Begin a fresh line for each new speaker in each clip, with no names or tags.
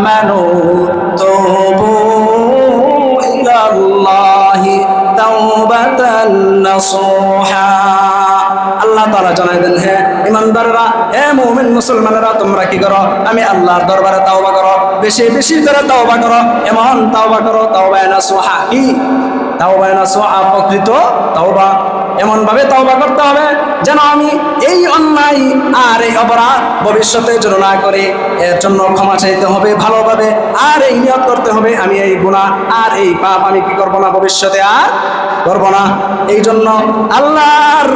আমানু তুবু ইলাল্লাহি তাওবাতান নাসুহা। আল্লাহ তাআলা জানাই দেন, হে ইমানদাররা, হে মুমিন মুসলমানেরা, তোমরা কি করো? আমি আল্লাহর দরবারে তাওবা করো, বেশি বেশি করে তাওবা করো। এমন তাওবা করো, তাওবায়ে নাসুহা। কি তাওবায়ে নাসুহা? প্রকৃত তাওবা। এমন ভাবে তাওবা করতে হবে যেন আমি এই অন্যায় আর এই অপরাধ ভবিষ্যতে যেন না করি। এর জন্য ক্ষমা চাইতে হবে ভালোভাবে, আর এই নিয়ত করতে হবে আমি এই গুনাহ আর এই পাপ আমি কি করব না, ভবিষ্যতে আর করব না। এই জন্য আল্লাহর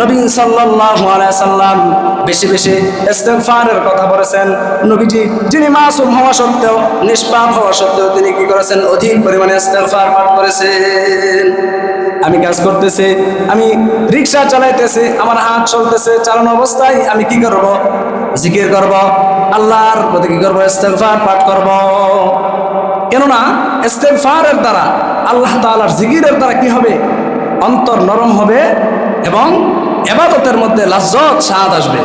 নবী সাল্লাল্লাহু আলাইহি সাল্লাম বেশি বেশি ইস্তিগফারের কথা বলেছেন। নবীজি যিনি মাসুম হওয়া সত্ত্বেও, নিষ্পাপ হওয়া সত্ত্বেও তিনি কি করেছেন? অধিক পরিমাণে ইস্তিগফার পাঠ করেছেন। আমি কাজ করতেছি, আমি রিক্সা চালাইতেছি, আমার হাত চলতেছে, চালানো অবস্থায় আমি কি করব? জিকির করব, আল্লাহর প্রতি কি করব? ইস্তিগফার পাঠ করব। কেননা ইস্তিগফারের দ্বারা, আল্লাহ তাআলার জিকিরের দ্বারা কি হবে? অন্তর নরম হবে এবং ইবাদতের মধ্যে লাজ্জত স্বাদ আসবে।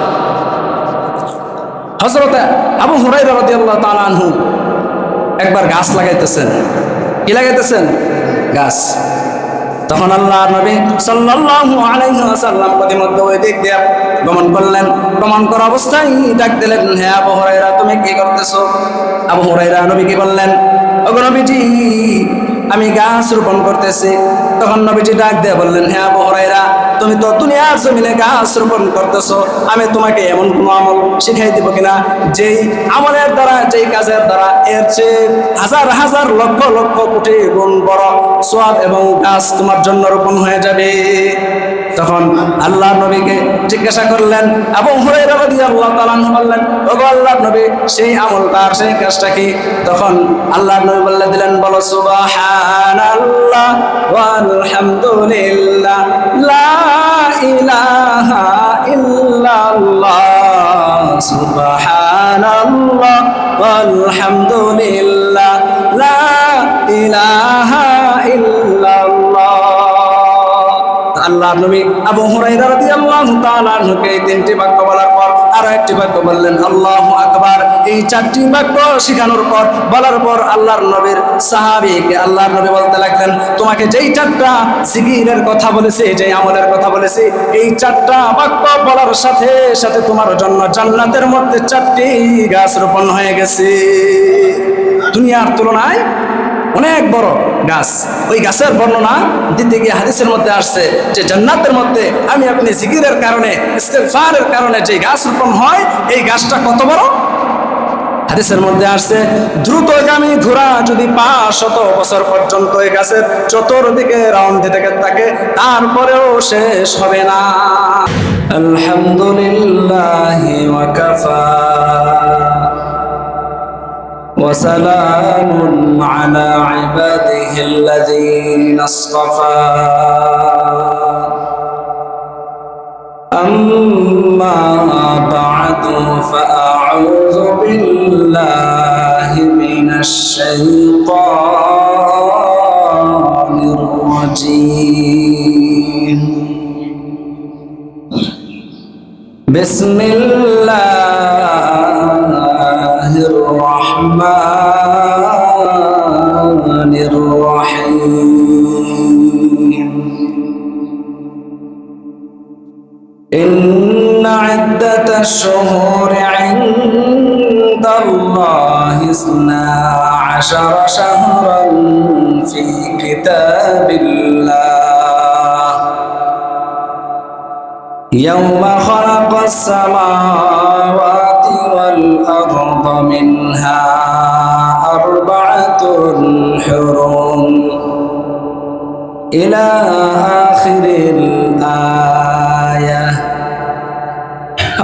হযরত আবু হুরায়রা রাদিয়াল্লাহু তাআলা আনহু একবার গাছ লাগাইতেছেন। কি লাগাইতেছেন? গাছ। তখন আল্লাহর নবী সাল্লাল্লাহু আলাইহি ওয়াসাল্লাম প্রতিমধ্যে ওই দিক দিয়ে গমন করলেন। গমন করা অবস্থায় ডাক দিলেন, হে আবু হুরায়রা, তুমি কি করতেছো? আবু হুরায়রা নবীকে বললেন, ওগো নবীজি, আমি গাছ রোপণ করতেছি। তখন নবীজি ডাক দিয়ে বললেন, হে আবু হুরায়রা, তুমি তো দুনিয়ার জমিনে গাছ রোপণ করতেছো, আমি তোমাকে এমন কোনো আমল শিখাই দিব কিনা যেই আমলের দ্বারা, যেই কাজের দ্বারা এর চেয়ে হাজার হাজার লক্ষ লক্ষ কোটি গুণ বড় সওয়াব এবং গাছ তোমার জন্য রোপণ হয়ে যাবে। তখন আল্লাহর নবীকে জিজ্ঞাসা করলেন, আবু হুরায়রা রাদিয়াল্লাহু তাআলা আনহু বললেন, ওগো আল্লাহর নবী, সেই আমলটা আর সেই কাজটা কি? তখন আল্লাহর নবী বলে দিলেন, বলো সুবহানাল্লাহ ওয়ালহামদুলিল্লাহ লা ইলাহা ইল্লাল্লাহ, সুবহানাল্লাহ ওয়ালহামদুলিল্লাহ লা ইলাহা ইল্লাল্লাহ। আল্লাহর নবী আবু হুরায়রা রাদিয়াল্লাহু তাআলা আনহুকে এই তিনটি বাক্য বলার পর আরো একটি বাক্য বললেন, আল্লাহু আকবার। এই চারটি বাক্য শিখানোর পর, বলার পর আল্লাহর নবীর সাহাবীকে আল্লাহর নবী বলতে লাগলেন, তোমাকে যেই চারটা জিকিরের কথা বলেছি, যেই আমলের কথা বলেছি, এই চারটা বাক্য বলার সাথে সাথে তোমার জন্য জান্নাতের মধ্যে চারটি গাছ রোপণ হয়ে গেছে। দুনিয়ার তুলনায় অনেক বড় গাছ। ওই গাছের বর্ণনা দিতে গিয়ে হাদিসের মধ্যে আসছে যে জান্নাতের মধ্যে আমি আপনি জিকিরের কারণে, ইস্তিগফারের কারণে যে গাছ রোপণ হয়, এই গাছটা কত বড়? হাদিসের মধ্যে আসছে, দ্রুতগামী ঘোড়া যদি 500 বছর পর্যন্ত এই গাছের চতুর্দিকে রাউন্ড দিতে থাকে, তারপরেও শেষ হবে না। আলহামদুলিল্লাহি ওয়া কাফা وسلام على عباده الذين اصطفى أما بعد فأعوذ بالله من الشيطان الرجيم. بسم الله الرحمن الرحيم. إن عدة الشهور عند الله 12 شهرا في كتاب الله يوم خلق السماوات والأرض منها 4 حرم إلى آخر الآية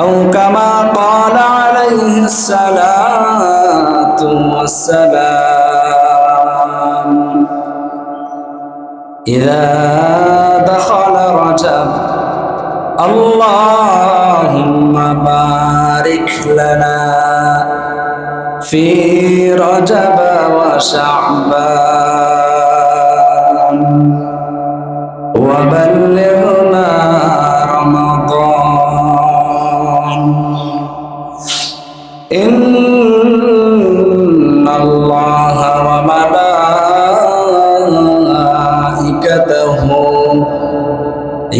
أو كما قال عليه الصلاة والسلام. إذا دخل رجب اللهم بارك لنا في رجب وشعبان وبلغنا رمضان إن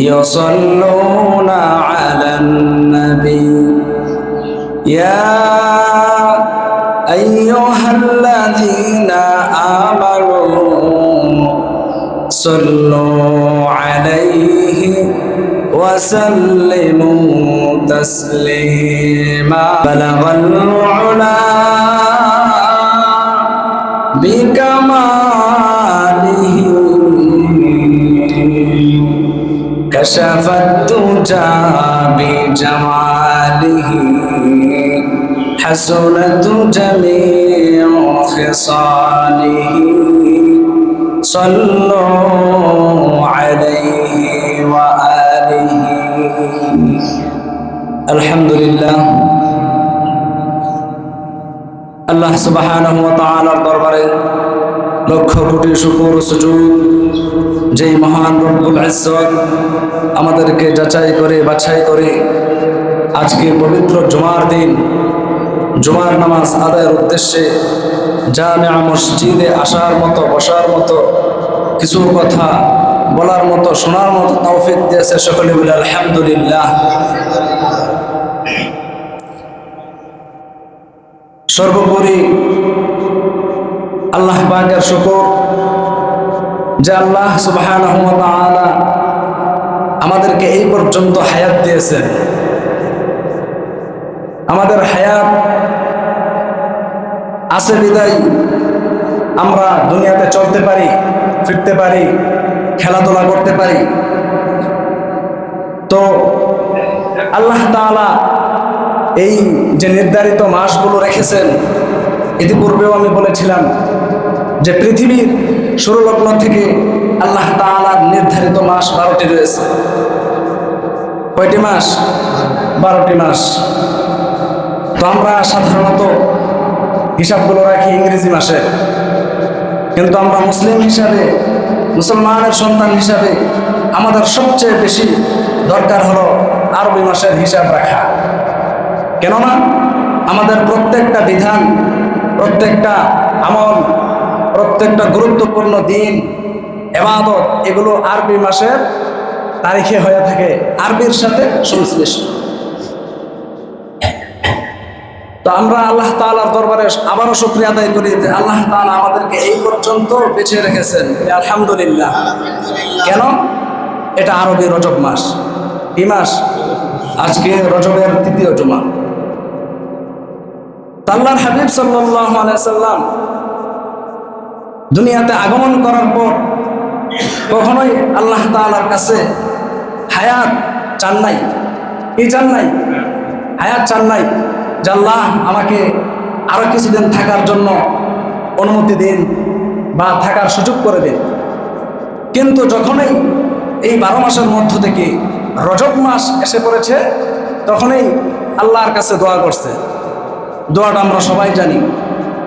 يصلون على النبي يا أيها الذين آمنوا صلوا عليه وسلموا تسليما بلغ العلا بكماله كشف الدجى بجماله حسنت جميع خصاله صلوا عليه وآله الحمد لله আল্লাহ সুবহানাহু ওয়া তাআলার দরবারে লক্ষ কোটি শুকর ও সুজুদ যেই মহান রব্বুল ইজ্জত আমাদেরকে যাচাই করে বাছাই করে আজকে পবিত্র জুমার দিন জুমার নামাজ আদায়ের উদ্দেশ্যে জামিয়া মসজিদে আসার মতো বসার মতো কিছু কথা বলার মতো শোনার মতো তৌফিক দিয়েছে। সকলে বলে আলহামদুলিল্লাহ। সর্বোপরি আল্লাহ পাকের শুকর যে আল্লাহ সুবহানাহু ওয়া তাআলা আমাদেরকে এই পর্যন্ত হায়াত দিয়েছেন। আমাদের হায়াত আছে বিদায় আমরা দুনিয়াতে চলতে পারি, ফিরতে পারি, খেলাধুলা করতে পারি। তো আল্লাহ তাআলা এই যে নির্ধারিত মাসগুলো রেখেছেন, ইতিপূর্বেও আমি বলেছিলাম যে পৃথিবীর শুরু লগ্ন থেকে আল্লাহ তাআলার নির্ধারিত মাস 12টি রয়েছে। কয়টি মাস? 12টি মাস। তো আমরা সাধারণত হিসাবগুলো রাখি ইংরেজি মাসের, কিন্তু আমরা মুসলিম হিসাবে, মুসলমানের সন্তান হিসাবে আমাদের সবচেয়ে বেশি দরকার হলো আরবি মাসের হিসাব রাখা। কেননা আমাদের প্রত্যেকটা বিধান, প্রত্যেকটা আমল, প্রত্যেকটা গুরুত্বপূর্ণ দিন, ইবাদত এগুলো আরবি মাসের তারিখে হয়ে থাকে, আরবির সাথে সংশ্লিষ্ট। তো আমরা আল্লাহ তাআলার দরবারে আবারও শুকরিয়া আদায় করি যে আল্লাহ তাআলা আমাদেরকে এই পর্যন্ত বেঁচে রেখেছেন, আলহামদুলিল্লাহ। কেন? এটা আরবি রজব মাস। কি মাস? আজকে রজবের 3য় জুমা। আল্লাহর হাবিব সাল্লাল্লাহু আলাইহি সাল্লাম দুনিয়াতে আগমন করার পর কখনোই আল্লাহ তাআলার কাছে হায়াত চান নাই। কি চান নাই? হায়াত চান নাই যে আল্লাহ আমাকে আরো কিছুদিন থাকার জন্য অনুমতি দিন বা থাকার সুযোগ করে দিন। কিন্তু যখনই এই 12 মাসের মধ্য থেকে রজব মাস এসে পড়েছে, তখনই আল্লাহর কাছে দোয়া করছে। দোয়াটা আমরা সবাই জানি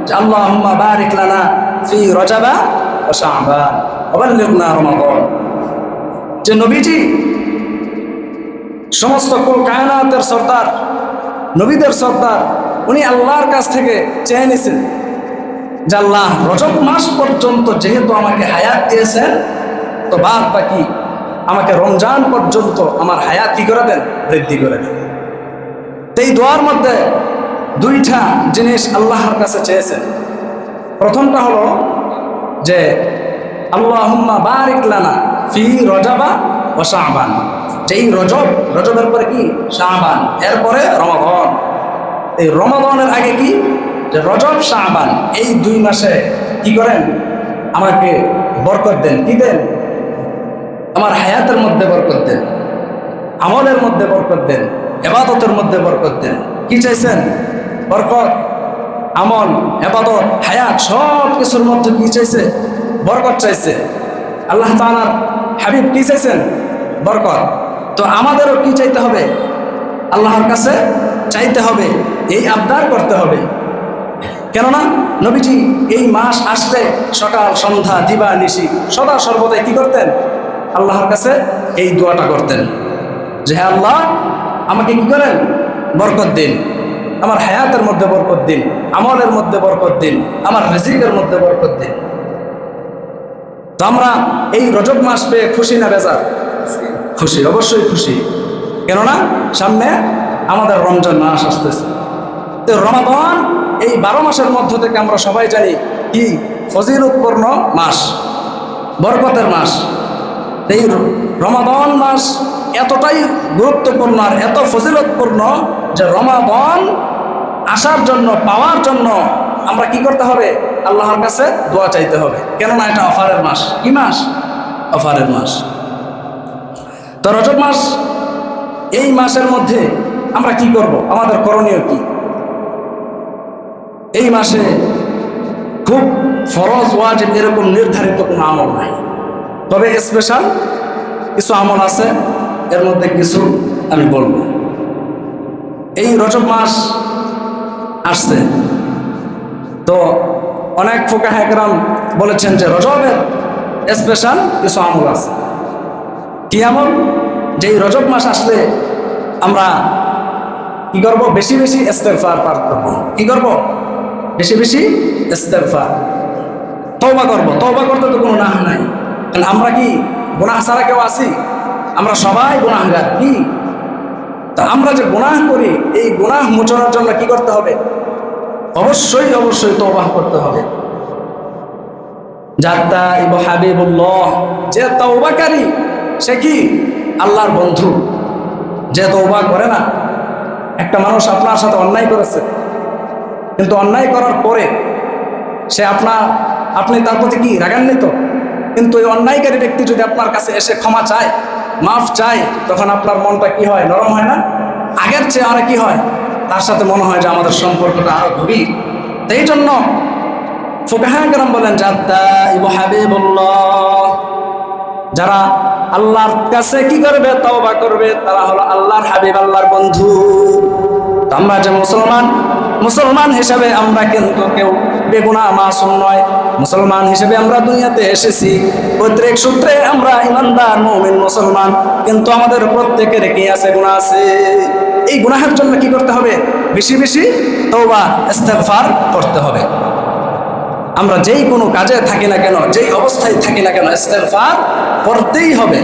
যে আল্লাহুম্মা বারিক লানা ফি রজবা ওয়া শাবান ওয়া বাল্লিগনা রমাদান। যে নবীজি সমস্ত কুল কায়নাতের সরদার, নবীদের সরদার, উনি আল্লাহর কাছ থেকে চেয়ে নিয়েছেন যে আল্লাহ রজব মাস পর্যন্ত যেহেতু আমাকে হায়াত দিয়েছেন, তো বাদ বাকি আমাকে রমজান পর্যন্ত আমার হায়াত কি করে দেন? বৃদ্ধি করে দেন। এই দোয়ার মধ্যে 2টা জিনিস আল্লাহর কাছে চেয়েছেন। প্রথমটা হলো যে আল্লাহুম্মা বারিক লানা ফি রজবা ওয়া শাবান। যেই রজবের পরে কি? শাবান, এরপরে রমাদান। এই রমাদানের আগে কি? যে রজব, শাবান, এই 2 মাসে কি করেন? আমাকে বরকত দেন। কি দেন? আমার হায়াতের মধ্যে বরকত দেন, আমলের মধ্যে বরকত দেন, ইবাদতের মধ্যে বরকত দেন। কি চাইছেন? বরকত, আমল, ইবাদত, হায়াত, সব কিছুর মধ্যে কি চাইছে? বরকত চাইছে। আল্লাহ তাআলার হাবিব কি চাইছেন? বরকত। তো আমাদেরও কি চাইতে হবে? আল্লাহর কাছে চাইতে হবে, এই আবদার করতে হবে। কেননা নবীজি এই মাস আসলে সকাল সন্ধ্যা দিবা নিশি সদা সর্বদাই কি করতেন? আল্লাহর কাছে এই দোয়াটা করতেন যে হে আল্লাহ, আমাকে কি করেন? বরকত দিন, আমার হায়াতের মধ্যে বরকত দিন, আমলের মধ্যে বরকত দিন, আমার রিজিকের মধ্যে বরকত দিন। তো আমরা এই রজব মাস পেয়ে খুশি না বেজার? খুশি, অবশ্যই খুশি। কেননা সামনে আমাদের রমজান মাস আসতেছে। তো রমাদান এই 12 মাসের মধ্য থেকে আমরা সবাই জানি কি ফজিলতপূর্ণ মাস, বরকতের মাস। এই রমাদান মাস এতটাই গুরুত্বপূর্ণ আর এত ফজিলতপূর্ণ যে রমাদান আসার জন্য, পাওয়ার জন্য আমরা কি করতে হবে? আল্লাহর কাছে দোয়া চাইতে হবে। কেননা এটা অফারের মাস। কি মাস? অফারের মাস। তো রজব মাস, এই মাসের মধ্যে আমরা কি করব? আমাদের করণীয় কি? এই মাসে খুব ফরজ ওয়াজিব এরকম নির্ধারিত কোনো আমল নাই, তবে স্পেশাল কিছু আমল আছে। এর মধ্যে কিছু আমি বলবো। এই রজব মাস আসছে, তো অনেক ফুকাহা কেরাম বলেছেন যে রজবের স্পেশাল কিছু আমল আছে। কি আমল? যে এই রজব মাস আসলে আমরা কি করব? বেশি বেশি ইস্তেগফার পাঠ করব। কি করব? বেশি বেশি ইস্তেগফার, তওবা করব। তওবা করতে তো কোনো গুনাহ নাই, কারণ আমরা কি গুনাহ ছাড়া কেউ আছি? আমরা সবাই গুনাহগার। কি তা আমরা যে গুনাহ করি, এই গুনাহ মোচনের জন্য কি করতে হবে? অবশ্যই অবশ্যই তওবা করতে হবে। যাত্তা ইব হাবিবুল্লাহ, যে তওবাকারী সে কি আল্লাহর বন্ধু। যে তওবা করে না, একটা মানুষ আপনার সাথে অন্যায় করেছে, কিন্তু অন্যায় করার পরে সে আপনি তার প্রতি কি রাগান্বিত, কিন্তু এই অন্যায়কারী ব্যক্তি যদি আপনার কাছে এসে ক্ষমা চায়, মাফ চায়, তখন আপনার মনটা কি হয়? নরম হয় না? আগের চেয়ে আরো কি হয়? তার সাথে মনে হয় যে আমাদের সম্পর্কটা আরো গভীর। এই জন্য ফুকাহা কেরাম বলেন যাত্তা ইব হাবিবুল্লাহ, যারা আল্লাহর কাছে কি করবে? তওবা করবে, তারা হলো আল্লাহর হাবিব, আল্লাহর বন্ধু। আমরা যে মুসলমান হিসেবে আমরা কিন্তু কেউ বেগুনাহ মাসুম নয়। মুসলমান হিসেবে আমরা দুনিয়াতে এসেছি, প্রত্যেক সূত্রে আমরা ইমানদার মুমিন মুসলমান, কিন্তু আমাদের প্রত্যেকের কি আছে? গুনাহ আছে। এই গুনাহের জন্য কি করতে হবে? বেশি বেশি তওবা ইস্তেগফার করতে হবে। আমরা যেই কোনো কাজে থাকি না কেন, যেই অবস্থায় থাকি না কেন, ইস্তেগফার করতেই হবে।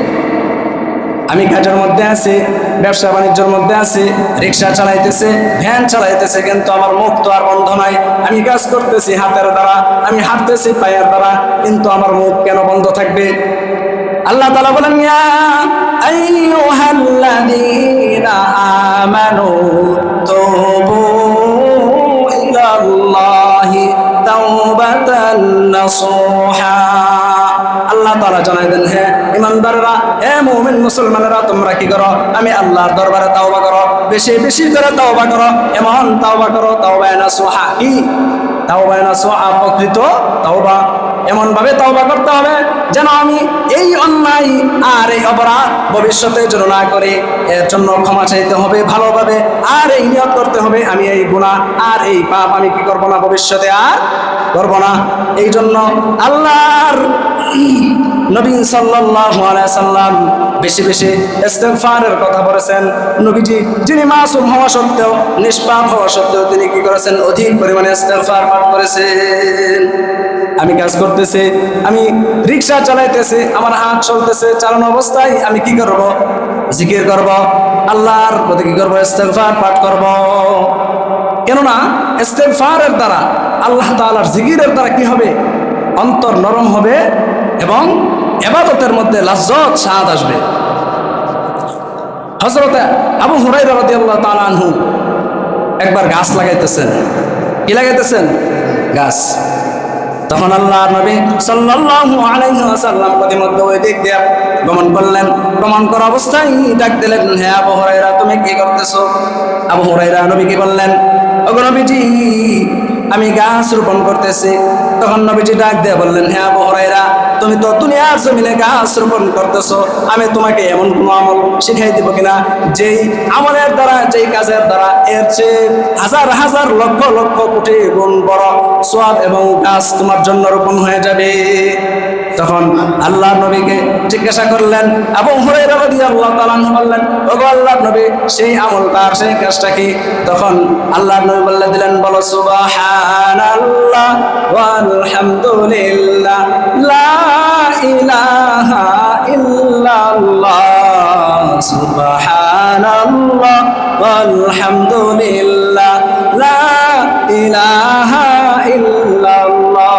আমি কাজের মধ্যে আছি, ব্যবসা বাণিজ্যের মধ্যে আছি, রিক্সা চালাইতেছে, ভ্যান চালাইতেছে, কিন্তু আমার মুখ তো আর বন্ধ নাই। আমি কাজ করতেছি হাতের দ্বারা, আমি হাঁটতেছি পায়ের দ্বারা, কিন্তু আমার মুখ কেন বন্ধ থাকবে? আল্লাহ তাআলা বলেন ইয়া আইয়ুহাল্লাযীনা আমানু তুবু ইলাল্লাহি তাওবাতান নাসুহা। আল্লাহ তাআলা জানাই দেন, হে ইমানদাররা, হে মুমিন মুসলমানেরা, তোমরা কি করো? আমি আল্লাহর দরবারে তাওবা করো, বেশি বেশি করে তাওবা করো। এমন তাওবা করো, তাওবা নাসুহা। কি তাওবা নাসুহা? প্রকৃত তাওবা। এমন ভাবে তাওবা করতে হবে যেন আমি এই অন্যায় আর এই অপরাধ ভবিষ্যতে যেন না করি। এর জন্য ক্ষমা চাইতে হবে ভালোভাবে, আর এই নিয়ত করতে হবে আমি এই গুনাহ আর এই পাপ আমি কি করব না, ভবিষ্যতে আর করব না। এই জন্য আল্লাহর নবী সাল্লাল্লাহু আলাইহি সাল্লাম বেশি বেশি ইস্তেগফারের কথা বলেছেন। নবীজি যিনি মাসুম হওয়া সত্ত্বেও, নিষ্পাপ হওয়া সত্ত্বেও তিনি কি করেছেন? অধিক পরিমাণে ইস্তেগফার পাঠ করেছেন। আমি কাজ করতেছি, আমি রিক্সা চালাইতেছি, আমার হাত চলতেছে, চালানো অবস্থায় আমি কি করব? জিকির করব, আল্লাহর প্রতি কি করব? ইস্তেগফার পাঠ করব। কেননা ইস্তেগফারের দ্বারা, আল্লাহ তাআলার জিকিরের দ্বারা কি হবে? অন্তর নরম হবে এবং ইবাদতের মধ্যে লাজ্জত স্বাদ আসবে। হযরত আবু হুরায়রা রাদিয়াল্লাহু তাআলা আনহু একবার গাছ লাগাইতেছেন। কি লাগাইতেছেন? গাছ। তখন আল্লাহর নবী সাল্লাল্লাহু আলাইহি ওয়াসাল্লাম প্রতিমধ্যে ওই দিক দিয়ে গমন করলেন। গমন করা অবস্থায় ডাক দিলেন, হে আবু হুরায়রা, তুমি কি করতেছো? আবু হুরায়রা নবীকে বললেন, ওগো নবীজি, আমি গাছ রোপণ করতেছি। তখন নবীজি ডাক দিয়ে বললেন, হে আবু হুরায়রা, তুমি তো দুনিয়ার জমিনে গাছ রোপণ করতেছো, আমি তোমাকে এমন কোনো আমল শিখাই দিব কিনা যেই আমলের দ্বারা, যেই কাজের দ্বারা এর চেয়ে হাজার হাজার লক্ষ লক্ষ কোটি গুণ বড় সওয়াব এবং গাছ তোমার জন্য রোপণ হয়ে যাবে। তখন আল্লাহ নবীকে জিজ্ঞাসা করলেন, আবু হুরায়রা রাদিয়াল্লাহু তাআলা আনহু বললেন, ওগো আল্লাহর নবী, সেই আমলটা, সেই কাজটা কি? তখন আল্লাহর নবী বলে দিলেন, বলো সুবহানাল্লাহ ওয়ালহামদুলিল্লাহ লা ইলাহা ইল্লাল্লাহ সুবহানাল্লাহ ওয়ালহামদুলিল্লাহ লা ইলাহা ইল্লাল্লাহ।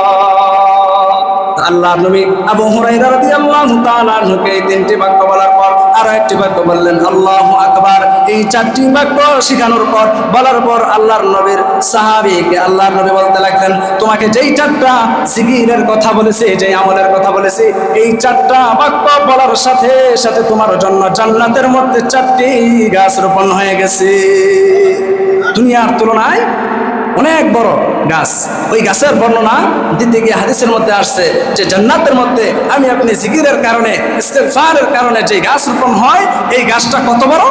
আল্লাহর নবী আবু হুরায়রা রাদিয়াল্লাহু তাআলা আনহুকে এই তিনটি বাক্য বলার পর আরো একটি বাক্য বললেন আল্লাহু আকবার। এই চারটি বাক্য শিখানোর পর বলার পর আল্লাহর নবীর সাহাবীকে আল্লাহর নবী বলতে লাগলেন, তোমাকে যেই চারটা জিকিরের কথা বলেছি, যেই আমলের কথা বলেছি, এই চারটা বাক্য বলার সাথে সাথে তোমার জন্য জান্নাতের মধ্যে চারটি গাছ রোপণ হয়ে গেছে। দুনিয়ার তুলনায় অনেক বড় গাছ। ওই গাছের বর্ণনা দিতে গিয়ে হাদিসের মধ্যে আসছে যে জান্নাতের মধ্যে আমি আপনি জিকিরের কারণে, ইস্তেগফারের কারণে যে গাছ রোপণ হয়, এই গাছটা কত বড়।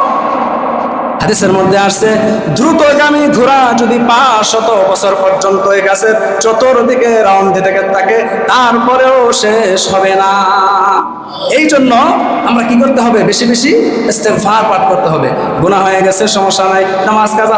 হাদিসের মধ্যে আসছে দ্রুতগামী ঘোড়া যদি 500 বছর পর্যন্ত এই গাছের চতুর্দিকে রাউন্ড দিতে থাকে, তারপরেও শেষ হবে না। এই জন্য আমরা কি করতে হবে? বেশি বেশি ইস্তেগফার পাঠ করতে হবে। গুনাহ হয়ে গেছে, সমস্যা নাই, নামাজ কাজা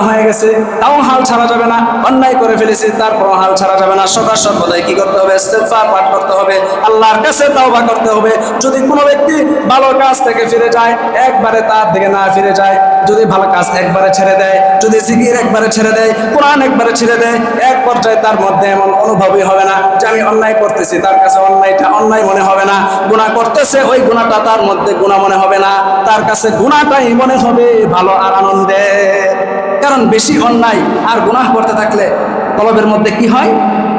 হয়ে গেছে, তাও হাল ছাড়া যাবে না। অন্যায় করে ফেলেছি, তারপর হাল ছাড়া যাবে না। সদা সর্বদাই কি করতে হবে? ইস্তেগফার পাঠ করতে হবে, আল্লাহর কাছে তাওবা করতে হবে। যদি কোনো ব্যক্তি ভালো কাজ থেকে ফিরে যায়, একবারে তার দিকে না ফিরে যায়, যদি ভালো কাজ একবারে ছেড়ে দেয়, যদি জিকির একবারে ছেড়ে দেয়, কোরআন একবারে ছেড়ে দেয়, এক পর্যায়ে তার মধ্যে এমন অনুভবই হবে না যে আমি অন্যায় করতেছি, তার কাছে অন্যায়টা অন্যায় মনে হবে না। গুনাহ করতেছে, ওই গুনাহটা তার মধ্যে গুনাহ মনে হবে না, তার কাছে গুনাহটাই মনে হবে ভালো আর আনন্দের। কারণ বেশি অন্যায় আর গুনাহ করতে থাকলে কলবের মধ্যে কি হয়?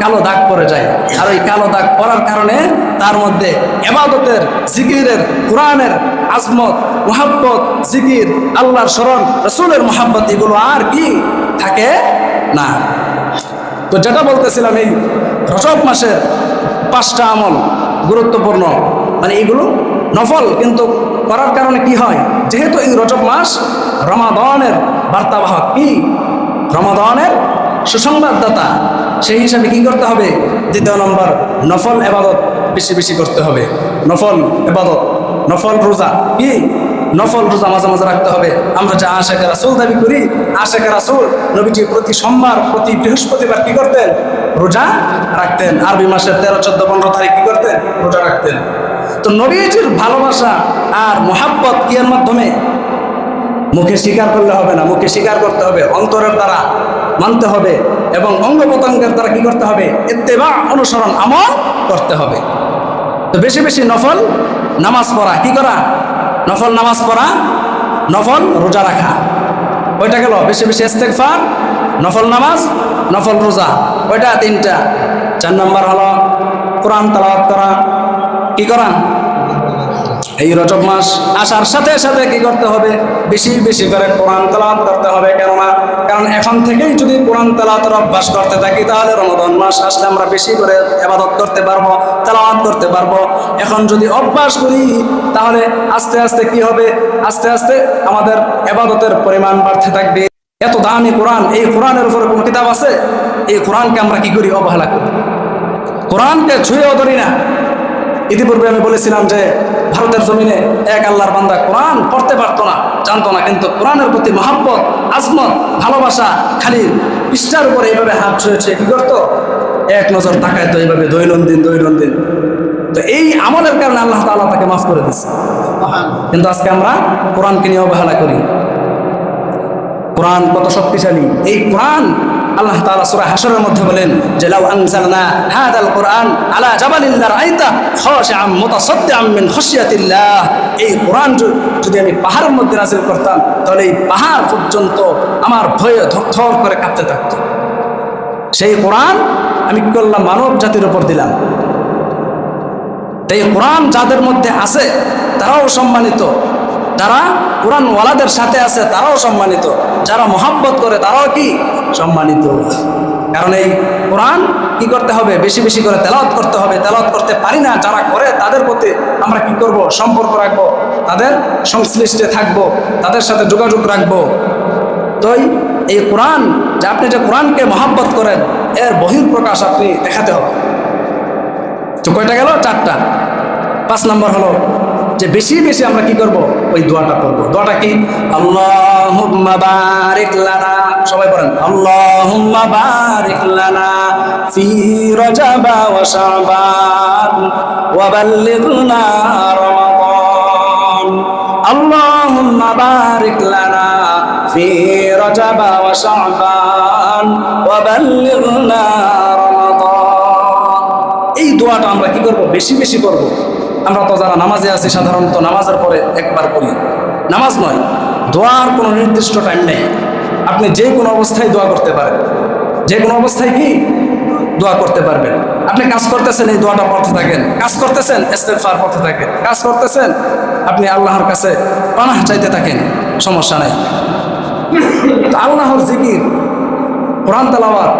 কালো দাগ পড়ে যায়। আর ওই কালো দাগ পড়ার কারণে তার মধ্যে ইবাদতের, জিকিরের, কোরআনের আজমত, মুহাব্বত, জিকির, আল্লাহর স্মরণ, রাসূলের মুহাব্বত, এগুলো আর কি থাকে না। তো যেটা বলতেছিলাম, এই রজব মাসের 5টা আমল গুরুত্বপূর্ণ, মানে এগুলো নফল, কিন্তু করার কারণে কি হয়? যেহেতু এই রজব মাস রমাদানের বার্তাবাহক, কি রমাদানের সুসংবাদদাতা, সেই হিসাবে কি করতে হবে? 2 নম্বর, নফল ইবাদত বেশি বেশি করতে হবে। নফল ইবাদত, নফল রোজা, কি নফল রোজা মাঝে মাঝে রাখতে হবে। আমরা যে আশিকে রাসূল দাবি করি, আশিকে রাসূল নবীজি প্রতি সোমবার, প্রতি বৃহস্পতিবার কি করতেন? রোজা রাখতেন। আরবি মাসের 13, 14, 15 তারিখ কি করতেন? রোজা রাখতেন। তো নবীজির ভালোবাসা আর মুহাব্বত কি এর মাধ্যমে? মুখে স্বীকার করলে হবে না, মুখে স্বীকার করতে হবে, অন্তরের দ্বারা মানতে হবে, এবং অঙ্গ প্রত্যঙ্গের দ্বারা কি করতে হবে? ইত্তেবা, অনুসরণ, আমল করতে হবে। তো বেশি বেশি নফল নামাজ পড়া, কি করা? নফল নামাজ পড়া, নফল রোজা রাখা, ওইটা গেল। বেশি বেশি ইস্তেগফার, নফল নামাজ, নফল রোজা, ওইটা 3টা। 4 নম্বর হলো কোরআন তেলাওয়াত করা, কি করা? এই রজব মাস আসার সাথে সাথে কি করতে হবে? বেশি বেশি করে কোরআন তেলাওয়াত করতে হবে। কারণ এখন থেকেই যদি কোরআন তেলাওয়াতের অভ্যাস করতে থাকি, তাহলে রমাদান মাস আসলে আমরা বেশি করে ইবাদত করতে পারবো, তেলাওয়াত করতে পারবো। এখন যদি অভ্যাস করি, তাহলে আস্তে আস্তে কি হবে? আস্তে আস্তে আমাদের ইবাদতের পরিমাণ বাড়তে থাকবে। এত দামি কোরআন, এই কোরআনের উপরে কোনো কিতাব আছে? এই কোরআনকে আমরা কি করি? অবহেলা করি, কোরআনকে ছুঁয়েও ধরি না। ইতিপূর্বে আমি বলেছিলাম যে ভারতের জমিনে এক আল্লাহর বান্দা কোরআন পড়তে পারতো না, জানতো না, কিন্তু কোরআনের প্রতি মহব্বত, আজমত, ভালোবাসা, খালি পৃষ্ঠার উপরে এইভাবে হাত ছুঁয়েছে, কি করতো? এক নজর তাকায় তো এইভাবে দৈনন্দিন। তো এই আমলের কারণে আল্লাহ তাআলা তাকে মাফ করে দিচ্ছে। কিন্তু আজকে আমরা কোরআনকে নিয়ে অবহেলা করি। কোরআন কত শক্তিশালী! এই কোরআন আল্লাহ তাআলা সূরা হাশরের মধ্যে বলেন যে লাউ আনজালনা হাদাল কোরআন আলা জাবালিন লারাআইতা খাশিআম মুতাসাদ্দিআম মিন খাশিয়াতিল্লাহ। এই কোরআন যদি আমি পাহাড়ের মধ্যে নাযিল করতাম, তাহলে এই পাহাড় পর্যন্ত আমার ভয়ে থরথর করে কাঁপতে থাকত। সেই কোরআন আমি কি করলাম? মানব জাতির উপর দিলাম। এই কোরআন যাদের মধ্যে আছে তারাও সম্মানিত, যারা কোরআনওয়ালাদের সাথে আছে তারাও সম্মানিত, যারা মহব্বত করে তারাও কি সম্মানিত। কারণ এই কোরআন কি করতে হবে? বেশি বেশি করে তেলাওয়াত করতে হবে। তেলাওয়াত করতে পারি না যারা করে, তাদের প্রতি আমরা কি করব? সম্পর্ক রাখবো, তাদের সংশ্লিষ্টে থাকবো, তাদের সাথে যোগাযোগ রাখবো। তো এই কোরআন, যে আপনি যে কোরআনকে মহব্বত করেন, এর বহিঃপ্রকাশ আপনি দেখাতে হবে। তো কয়টা গেল? 4টা। 5 নম্বর হলো যে বেশি বেশি আমরা কি করব? ওই দোয়াটা করব। দোয়াটা কি? আল্লাহুম্মা বারিক লানা, সবাই পড়েন, আল্লাহুম্মা বারিক লানা ফি রজবা ওয়া শাবান ওয়া বাল্লিগনা রমাদান আল্লাহুম্মা বারিক লানা ফি রজব ওয়া শাবান ওয়া বাল্লিগনা রমাদান। এই দোয়াটা আমরা কি করব? বেশি বেশি করব। আমরা তো যারা নামাজে আছি সাধারণত নামাজের পরে একবার পড়ি, নামাজ নয়, দোয়ার কোনো নির্দিষ্ট টাইম নেই। আপনি যে কোনো অবস্থায় দোয়া করতে পারেন, যে কোনো অবস্থায় কি দোয়া করতে পারবেন। আপনি কাজ করতেছেন, এই দোয়াটা পড়তে থাকেন। কাজ করতেছেন, ইস্তেগফার পড়তে থাকেন। কাজ করতেছেন, আপনি আল্লাহর কাছে পানাহ চাইতে থাকেন, সমস্যা নাই। আল্লাহর জিকির, কোরআন তেলাওয়াত,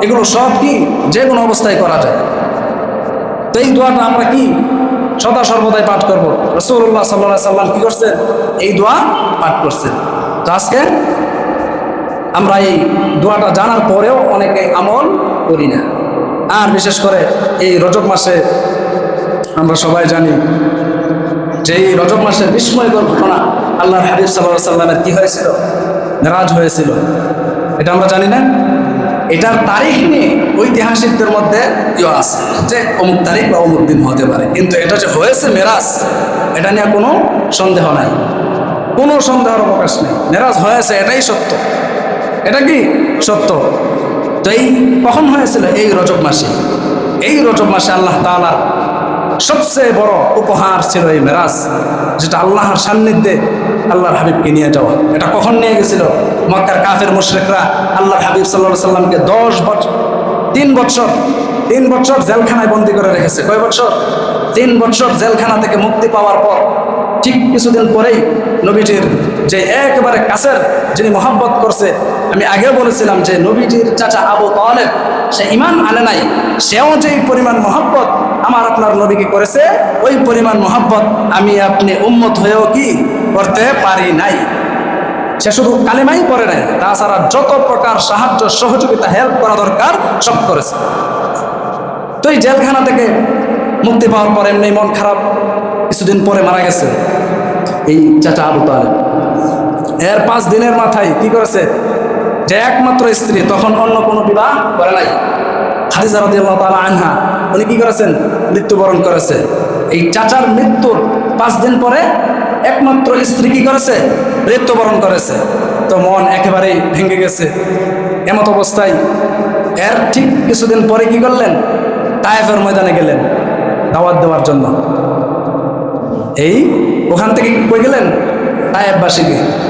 এগুলো সব কি যে কোনো অবস্থায় করা যায়। তো এই দোয়াটা আমরা কি সদা সর্বদাই পাঠ করব। রাসূলুল্লাহ সাল্লাল্লাহু আলাইহি সাল্লাম কি করছেন? এই দোয়া পাঠ করছেন। তো আজকে আমরা এই দোয়াটা জানার পরেও অনেকে আমল করি না। আর বিশেষ করে এই রজব মাসে আমরা সবাই জানি যে এই রজব মাসের বিস্ময়কর ঘটনা, আল্লাহর হাবিব সাল্লাল্লাহু আলাইহি সাল্লামের কি হয়েছিল? মেরাজ হয়েছিল। এটা আমরা জানি না। এটার তারিখ নিয়ে ঐতিহাসিকদের মধ্যে আছে যে অমুক তারিখ বা অমুক দিন হতে পারে, কিন্তু এটা যে হয়েছে মেরাজ, এটা নিয়ে কোনো সন্দেহ নাই, কোনো সন্দেহের অবকাশ নেই। মেরাজ হয়েছে, এটাই সত্য। এটা কি সত্য? তো এই কখন হয়েছিল? এই রজব মাসে। এই রজব মাসে আল্লাহ তাআলার সবচেয়ে বড় উপহার ছিল এই মেরাজ, যেটা আল্লাহর সান্নিধ্যে আল্লাহর হাবিবকে নিয়ে যাওয়া। এটা কখন নিয়ে গেছিল? মক্কার কাফের মুশরিকরা আল্লাহর হাবিব সাল্লাল্লাহু আলাইহি সাল্লামকে 3 বছর জেলখানায় বন্দী করে রেখেছে। কয় বছর? 3 বছর জেলখানা থেকে মুক্তি পাওয়ার পর ঠিক কিছুদিন পরেই নবীজির যে একেবারে কাছের, যিনি মহব্বত করছে, আমি আগে বলেছিলাম যে নবীজির চাচা আবু তালেব, সে ঈমান আনে নাই, সেও যেই পরিমাণ মহব্বত আমার আপনার নবীকে করেছে, ওই পরিমাণ মহব্বত আমি আপনি উম্মত হয়েও কি করতে পারি নাই। সে শুধু কালেমাই পড়ে নাই, তাছাড়া যত প্রকার সাহায্য সহযোগিতা হেল্প করা দরকার সব করেছে। তো এই জেলখানা থেকে মুক্তি পাওয়ার পর এমনি মন খারাপ, কিছুদিন পরে মারা গেছে এই চাচা আবু তালেব। এর 5 দিনের মাথায় কি করেছে? যে একমাত্র স্ত্রী, তখন অন্য কোনো বিবাহ করে নাই, খাদিজা রাদিয়াল্লাহু তাআলা আনহা, উনি কি করেছেন? মৃত্যুবরণ করেছে। এই চাচার মৃত্যুর 5 দিন পরে একমাত্র স্ত্রী কি করেছে? মৃত্যুবরণ করেছে। তো মন একেবারেই ভেঙে গেছে। এমত অবস্থায় এর ঠিক কিছুদিন পরে কি করলেন? তায়েফের ময়দানে গেলেন দাওয়াত দেওয়ার জন্য। এই ওখান থেকে কই গেলেন?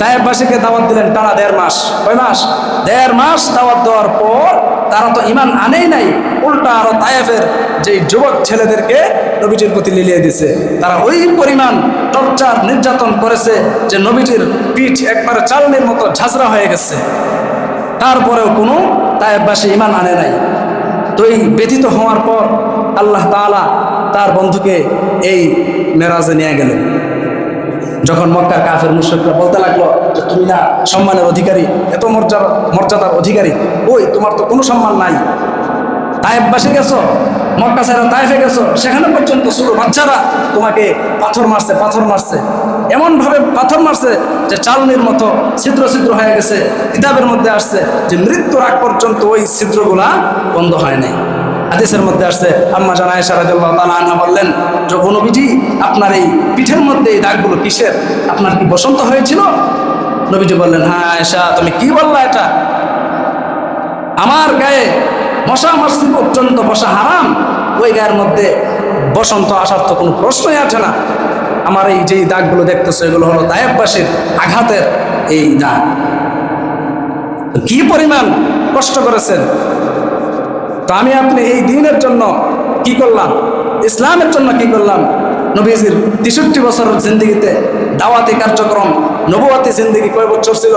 তায়েফবাসীকে দাওয়াত দিলেন টানা 1.5 মাস। কয় মাস? 1.5 মাস দাওয়াত দেওয়ার পর তারা তো ঈমান আনেই নাই, উল্টা আরো তায়েফের যে যুবক ছেলেদেরকে নবীজির প্রতি লিলিয়ে দিছে। তারা ওই পরিমাণ টর্চার নির্যাতন করেছে যে নবীজির পিঠ একবারে চালনির মতো ঝাঁঝরা হয়ে গেছে। তারপরেও কোনো তায়েফবাসী ঈমান আনে নাই। তো এই ব্যথিত হওয়ার পর আল্লাহ তাআলা তার বন্ধুকে এই মেরাজে নিয়ে গেলেন। যখন মক্কার কাফের মুশরিকরা বলতে লাগলো যে তুমি না সম্মানের অধিকারী, এত মর্যাদার অধিকারী, ওই তোমার তো কোনো সম্মান নাই, তায়েফবাসী গেছো, মক্কা ছেড়ে তায়েফে গেছো, সেখানে পর্যন্ত ছোট বাচ্চারা তোমাকে পাথর মারছে, এমনভাবে পাথর মারছে যে চালনির মতো ছিদ্র ছিদ্র হয়ে গেছে। কিতাবের মধ্যে আসছে যে মৃত্যুর আগ পর্যন্ত ওই ছিদ্রগুলা বন্ধ হয় নাই। হাদিসের মধ্যে আসছে, আম্মা জান আয়েশা রাদিয়াল্লাহু তাআলা আনহা বললেন, যখন নবীজি আপনার এই পিঠের মধ্যে এই দাগগুলো কিসের? আপনার কি বসন্ত হয়েছিল? নবীজি বললেন, হ্যাঁ আয়েশা, তুমি কি বললা? এটা আমার গায়ে মশা মাছি পর্যন্ত বসা হারাম, ওই গায়ের মধ্যে বসন্ত আসার তো কোনো প্রশ্নই আছে না। আমার এই যেই দাগগুলো দেখতেছো, এগুলো হলো তায়েফবাসীর আঘাতের এই দাগ। কি পরিমাণ কষ্ট করেছেন। তো আমি আপনি এই দ্বীনের জন্য কি করলাম? ইসলামের জন্য কি করলাম? নবীজির 63 বছরের জিন্দেগিতে দাওয়াতি কার্যক্রম, নবুয়াতি জিন্দেগি কয় বছর ছিল?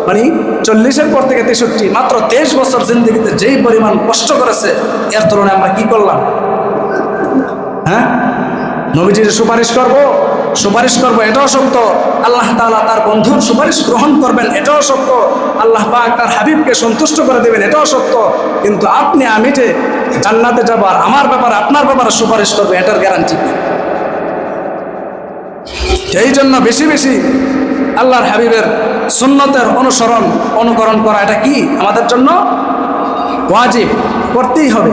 মানে 40-এর পর থেকে 63, মাত্র 23 বছর জিন্দেগিতে যেই পরিমাণ কষ্ট করেছে, এর তুলনায় আমরা কি করলাম? হ্যাঁ, নবীজির সুপারিশ করব এটাও সত্য, আল্লাহ তাআলা তার বন্ধুর সুপারিশ গ্রহণ করবেন এটাও সত্য, আল্লাহ পাক তার হাবিবকে সন্তুষ্ট করে দেবেন এটাও সত্য, কিন্তু আপনি আমি যে জান্নাতে যাব আর আমার ব্যাপারে আপনার ব্যাপারে সুপারিশ করবে, এটার গ্যারান্টি নেই। এই জন্য বেশি বেশি আল্লাহর হাবিবের সুন্নতের অনুকরণ করা, এটা কি আমাদের জন্য ওয়াজিব, করতেই হবে।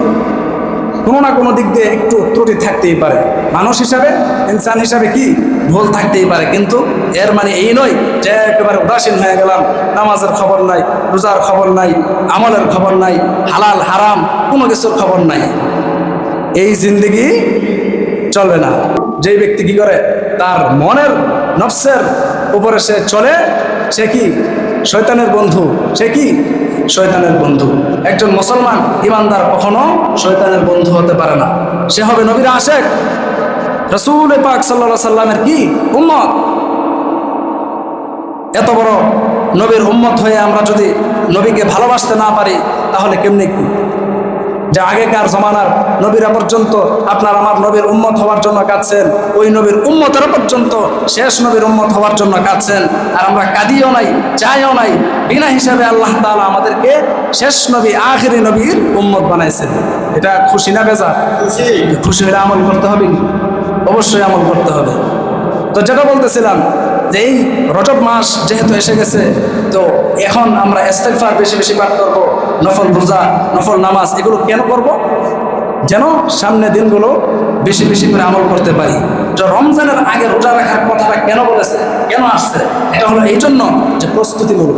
কোনো না কোনো দিক দিয়ে একটু ত্রুটি থাকতেই পারে। মানুষ হিসাবে, ইনসান হিসাবে কি ভুল থাকতেই পারে, কিন্তু এর মানে এই নয় যে একেবারে উদাসীন হয়ে গেলাম, নামাজের খবর নাই, রোজার খবর নাই, আমলের খবর নাই, হালাল হারাম কোনো কিছুর খবর নাই। এই জিন্দেগি চলবে না। যেই ব্যক্তি কি করে তার মনের নফসের উপরে সে চলে, সে কি শয়তানের বন্ধু, সে কি শয়তানের বন্ধু। একজন মুসলমান ইমানদার কখনো শয়তানের বন্ধু হতে পারে না। সে হবে নবীর আশেক, রাসূল পাক সাল্লাল্লাহু আলাইহি সাল্লামের কি উম্মত। এত বড় নবীর উম্মত হয়ে আমরা যদি নবীকে ভালোবাসতে না পারি তাহলে কেমনে কি? যে আগেকার জমানার নবীরা পর্যন্ত আপনার আমার নবীর উম্মত হওয়ার জন্য কাঁদছেন, ওই নবীর উম্মতেরা পর্যন্ত শেষ নবীর উম্মত হওয়ার জন্য কাঁদছেন, আর আমরা কাঁদিও নাই, চাইও নাই। বিনা হিসাবে আল্লাহ তাআলা আমাদেরকে শেষ নবী, আখিরি নবীর উম্মত বানাইছেন। এটা খুশি না বেজার? খুশি হলে আমল করতে হবে, অবশ্যই আমল করতে হবে। তো যেটা বলতেছিলাম যে এই রজব মাস যেহেতু এসে গেছে, তো এখন আমরা ইস্তেগফার বেশি বেশি পাঠ করবো, নফল রোজা, নফল নামাজ এগুলো কেন করব? যেন সামনে দিনগুলো বেশি বেশি করে আমল করতে পারি। যে রমজানের আগে রোজা রাখার কথাটা কেন বলেছে, কেন আসছে, এটা হলো এই জন্য যে প্রস্তুতিমূলক।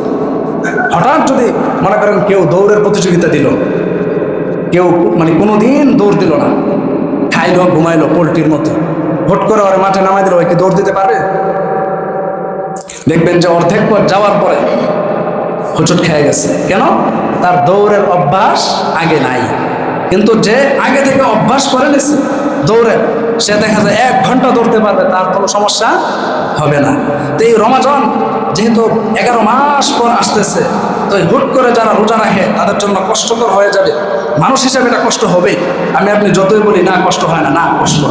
হঠাৎ যদি মনে করেন কেউ দৌড়ের প্রতিযোগিতা দিল, কেউ মানে কোনোদিন দৌড় দিল না, খাইলো ঘুমাইলো পোলট্রির মতো, ভোট করে ওরা মাঠে নামাই দিল, ওই কি দৌড় দিতে পারবে? দেখবেন যে অর্ধেক পর যাওয়ার পরে হোঁচট খেয়ে গেছে। কেন? তার দৌড়ের অভ্যাস আগে নাই। কিন্তু যে আগে থেকে অভ্যাস করে নিছে দৌড়ের, সে দেখা যায় 1 ঘন্টা দৌড়তে পারবে, তার কোনো সমস্যা হবে না। তো এই রমাজান যেহেতু 11 মাস পর আসতেছে, তো হুট করে যারা রোজা রাখে তাদের জন্য কষ্টকর হয়ে যাবে। মানুষ হিসাবে এটা কষ্ট হবে। আমি আপনি যতই বলি না কষ্ট হয় না, না কষ্ট।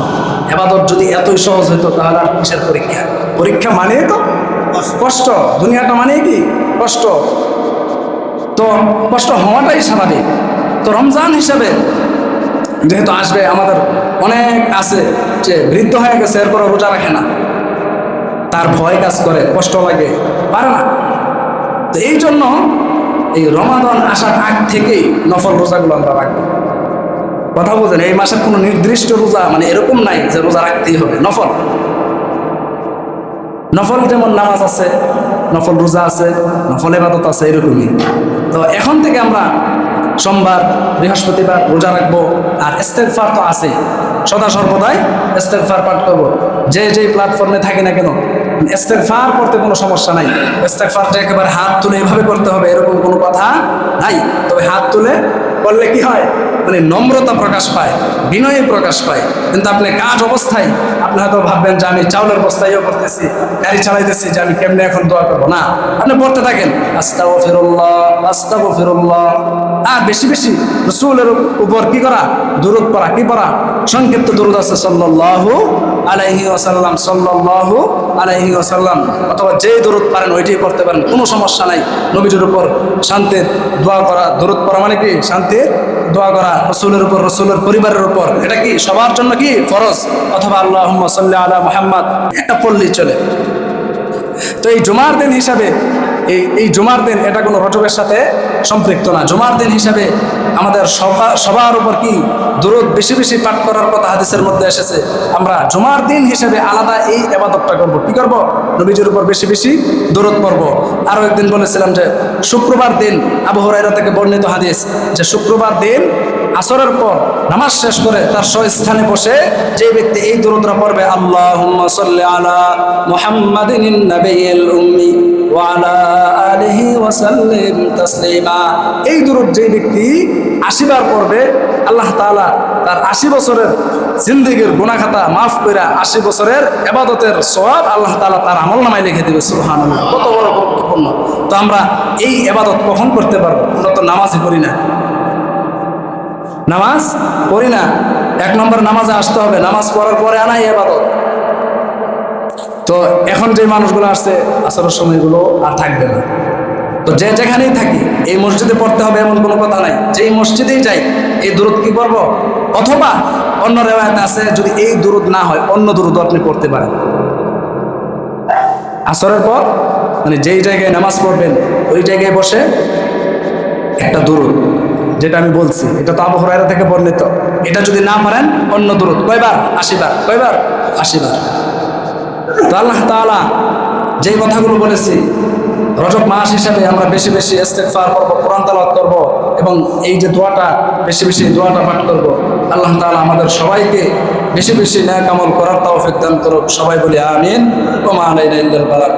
ইবাদত যদি এতই সহজ হইতো তাহলে আর কিসের পরীক্ষা? পরীক্ষা মানেই তো কষ্ট, দুনিয়াটা মানে কি কষ্ট। তো কষ্ট হওয়াটাই স্বাভাবিক। তো রমজান হিসাবে যেহেতু আসবে, আমাদের অনেক আছে যে বৃদ্ধ হয়ে গেছে এরপরে রোজা রাখে না, তার ভয় কাজ করে, কষ্ট লাগে, পারে না। তো এই জন্য এই রমাদান আসার আগ থেকেই নফল রোজাগুলো আমরা রাখবো। কথা বোঝেন? এই মাসের কোনো নির্দিষ্ট রোজা মানে এরকম নাই যে রোজা রাখতেই হবে। নফল নফল যেমন নামাজ আছে, নফল রোজা আছে, নফল ইবাদত আছে, এরকমই। তো এখন থেকে আমরা সোমবার, বৃহস্পতিবার রোজা রাখবো। আর ইস্তেগফার তো আছে, সদা সর্বদাই ইস্তেগফার পাঠ করবো। যে যেই প্ল্যাটফর্মে থাকি না কেন, ইস্তেগফার করতে কোনো সমস্যা নাই। ইস্তেগফারটা একেবারে হাত তুলে এভাবে করতে হবে এরকম কোনো কথা নাই। তবে হাত তুলে করলে কি হয়, মানে নম্রতা প্রকাশ পায়, বিনয় প্রকাশ পায়। কিন্তু আপনি কাজ অবস্থায় আপনি হয়তো ভাববেন যে আমি চাউলের বস্তাইও করতেছি, গাড়ি চালাইতেছি, যে আমি কেমনে এখন দোয়া করবো। না, আপনি পড়তে থাকেন আস্তাগফিরুল্লাহ, আস্তাগফিরুল্লাহ। আর বেশি বেশি রাসূলের উপর কি করা, দুরূদ পড়া। কি পড়া? সংক্ষিপ্ত দুরূদ আছে, সাল্লাল্লাহু আলাইহি ওয়াসাল্লাম, সাল্লাল্লাহু আলাইহি ওয়াসাল্লাম, অথবা যে দুরূদ পারেন ওইটাই পড়তে পারেন, কোনো সমস্যা নাই। নবীজির উপর শান্তির দোয়া করা, দুরূদ পড়া মানে কি শান্তির দোয়া করা, রাসূলের উপর, রাসূলের পরিবারের উপর, এটা কি সবার জন্য কি ফরজ। অথবা আল্লাহুম্মা সাল্লি আলা মুহাম্মাদ একটা পড়লেই চলে। তো এই জুমার দিন হিসাবে, এই জুমার দিন এটা কোনো রজবের সাথে সম্পৃক্ত না। জুমার দিন হিসাবে আমাদের সবার উপর কি দুরূদ বেশি বেশি পাঠ করার কথা হাদিসের মধ্যে এসেছে। আমরা জুমার দিন হিসাবে আলাদা এই ইবাদতটা করব। কি করব? নবীজির উপর বেশি বেশি দুরূদ পড়ব। আরও একদিন বলেছিলাম যে শুক্রবার দিন, আবু হুরায়রা থেকে বর্ণিত হাদিস, যে শুক্রবার দিন আসরের পর নামাজ শেষ করে তার স্থানে বসে যে ব্যক্তি এই দুরূদটা পড়বে, আল্লাহুম্মা সাল্লি আলা মুহাম্মাদিন নাবিয়্যিল উম্মি ওয়া আলা আলিহি ওয়া সাল্লিম তাসলিমা, এই দুরূদ যে ব্যক্তি 80 বার পড়বে, আল্লাহ তাআলা তার 80 বছরের জিন্দেগির গুনাহ খাতা মাফ করে 80 বছরের ইবাদতের সওয়াব আল্লাহ তাআলা তার আমলনামায় লিখে দিবে। সুবহানাল্লাহ, কত বড় গুরুত্বপূর্ণ। তো আমরা এই ইবাদত কখন করতে পারবো? আমরা তো নামাজই পড়ি না, নামাজ পড়ি না। 1 নম্বর নামাজে আসতে হবে, নামাজ পড়ার পরে আনাই ইবাদত। তো এখন যে মানুষগুলো আসছে আসরের সময়গুলো আর থাকবে না। তো যে যেখানেই থাকি এই মসজিদে পড়তে হবে এমন কোনো কথা নাই। যেই মসজিদেই যাই এই দুরূদ কি করব? অথবা অন্য রিওয়ায়াত আছে, যদি এই দুরূদ না হয় অন্য দুরূদও আপনি পড়তে পারেন। আসরের পর মানে যেই জায়গায় নামাজ পড়বেন ওই জায়গায় বসে একটা দুরূদ যেটা আমি বলছি, এটা তো আবু হুরায়রা থেকে বর্ণিত। এটা যদি না পারেন অন্য দুরূদ কয়বার? 80 বার। কয়বার? 80 বার। তো আল্লাহ তাআলা যেই কথাগুলো বলেছি, রজব মাস হিসাবে আমরা বেশি বেশি ইস্তেগফার করব, কোরআন তেলাওয়াত করব, এবং এই যে দোয়াটা বেশি বেশি দোয়াটা পাঠ করব। আল্লাহ তাআলা আমাদের সবাইকে বেশি বেশি নেক আমল করার তৌফিক দান করুক। সবাই বলি আমিন। ওয়া মা আলাইনা ইল্লাল বালাগ।